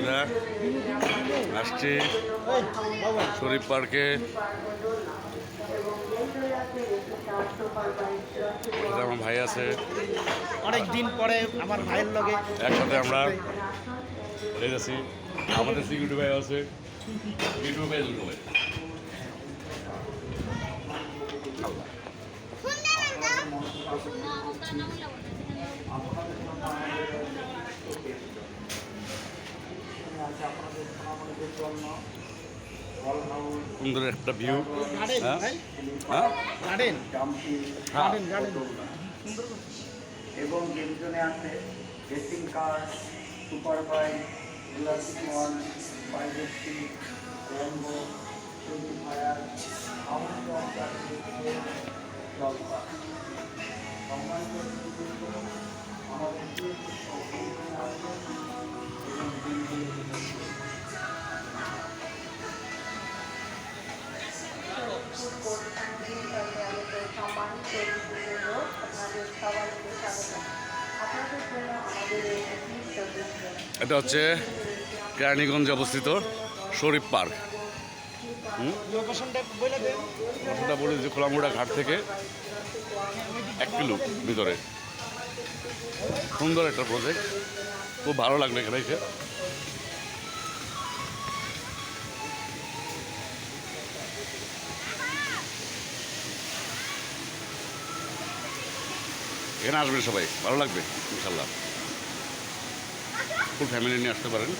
আমরা আসছি শরীফ পার্কে। আমার ভাই আছে, অনেক দিন পরে আমার ভাইয়ের লগে একসাথে আমরা যাচ্ছি। আমাদের সিকিউরিটি ভাই আছে, সিকিউরিটি ভাই দুটো ভাই। সুন্দর একটা ভিউ। এবং গেমজনে আছে racing car, super bike, Jurassic World, private seat, rainbow, twenty fire, Jalsha. সম্মানিত আমাদের এটা হচ্ছে কেরানীগঞ্জে অবস্থিত শরীফ পার্ক। লোকেশনটা বলে যে খোলামুড়া ঘাট থেকে 1 কিলো ভিতরে। সুন্দর একটা প্রজেক্ট, খুব ভালো লাগলো এখানে এসে। এখানে আসবেন সবাই, ভালো লাগবে ইনশাল্লাহ। ফুল ফ্যামিলি নিয়ে আসতে পারেন।